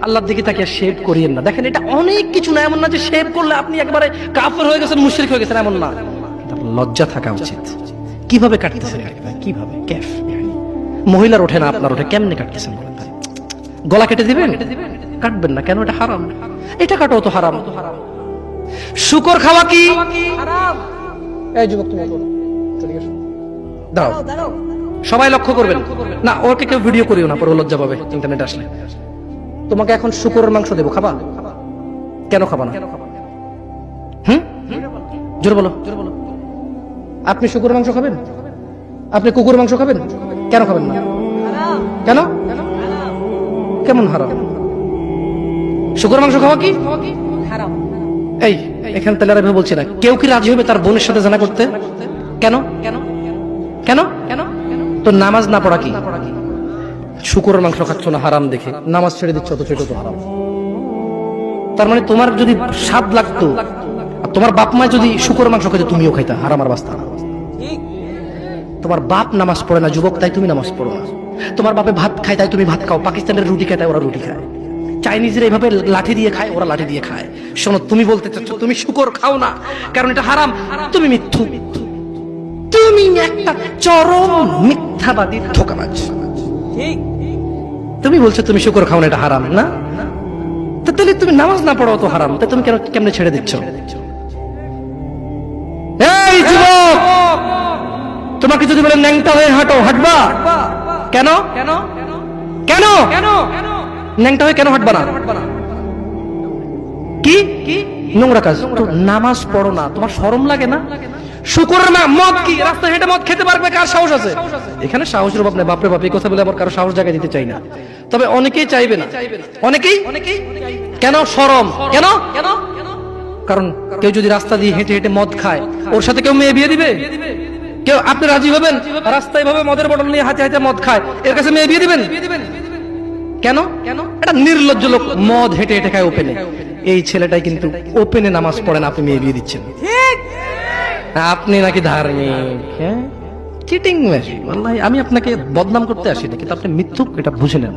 আল্লাহর দিকে তাকে শেভ করিয়েন না। দেখেন এটা অনেক কিছু না, এমন না যে শেভ করলে আপনি একেবারে কাফের হয়ে গেছেন, মুশরিক হয়ে গেছেন, এমন না। লজ্জা থাকা উচিত। কিভাবে কাটতেছেন? কিভাবে ক্যাফ মহিলার ওঠে না, আপনার ওঠে, কেমনে কাটতেছেন বলেন? গলা কেটে দিবেন? কাটবেন না কেন? এটা হারাম। এটা কাটাও তো হারাম। শুকর খাওয়া কি হারাম? এই যুবক তুমি চলে গেছো, দাঁড়াও। সবাই লক্ষ্য করবেন না, ওকে কেউ ভিডিও করিও না, পরে লজ্জা পাবে ইন্টারনেট আসলে। তোমাকে এখন শুকরের মাংস দেবো, খাবা? কেন খাবা না? জোরে বলো। আপনি শুকরের মাংস খাবেন? আপনি কুকুর মাংস খাবেন? কেন খাবেন না? কেন? কেমন হারাম? শুকরের মাংস খাওয়া কি হারাম? এই এখানে তাহলে আর বলছি না, কেউ কি রাজি হবে তার বোনের সাথে জানা করতে? কেন? কেন? কেন? কেন? তো নামাজ না পড়া কি? শুকরের মাংস খাচ্ছ না হারাম দেখে নামাজ ছেড়ে দিচ্ছ, তো সেটা তো হারাম। তার মানে তোমার যদি স্বাদ লাগতো, তোমার বাপ মা যদি শুকরের মাংস খাইতো, তুমিও খাইতা, হারাম আর বাস্তা। তোমার বাপ নামাজ পড়ে না যুবক, তাই তুমি নামাজ পড়ো না। তোমার বাপে ভাত খায় তাই তুমি ভাত খাও। পাকিস্তানের রুটি খায় তাই ওরা রুটি খায়। চাইনিজরা এইভাবে লাঠি দিয়ে খায়, ওরা লাঠি দিয়ে খায়। শোনো, তুমি বলতে চাচ্ছ তুমি শুকর খাও না কারণ এটা হারাম, তুমি মিথ্যু। তুমি একটা চরম মিথ্যাবাদী, ধোঁকাবাজ। তুমি বলছো তুমি শুকর খাও না, এটা হারাম না? তাহলে তুমি নামাজ না পড়ো তো হারাম, তা তুমি কেমনে ছেড়ে দিচ্ছ? এই যুবক, তোমাকে যদি বলে ন্যাংটা হয়ে হাঁটো, হাঁটবা? কেন? কেন? কেন? ন্যাংটা হয়ে কেন হাঁটবা না? কি নোংরা কাজ? নামাজ পড়ো না, তোমার শরম লাগে না? শুকরের মদ কি রাস্তায় হেঁটে মদ খেতে পারবে? কার সাহস আছে? এখানে সাহসের অভাব নেই, বাপরে বাপ। এই কথা বলে আবার কারো সাহস জায়গা দিতে চাই না, তবে অনেকেই চাইবে না। অনেকেই কেন? শরম। কেন? কারণ কেউ যদি রাস্তা দিয়ে হেঁটে হেঁটে মদ খায়, ওর সাথে কেউ মেয়ে বিয়ে দিবে? কেউ আপনি রাজি হবেন? রাস্তায় ভাবে মদের বটল নিয়ে হাতে হাতে মদ খায়, এর কাছে মেয়ে বিয়ে দিবেন? কেন? এটা নির্লজ্জ লোক, মদ হেঁটে হেঁটে খায় ওপেনে। এই ছেলেটাই কিন্তু ওপেনে নামাজ পড়ে না, আপনি মেয়ে বিয়ে দিচ্ছেন। আপনি নাকি ধার্মিক? হ্যাঁ, চিটিং মেশিন। আমি আপনাকে বদনাম করতে আসি নাকি? আপনি মিথ্যুক, এটা বুঝে নেন।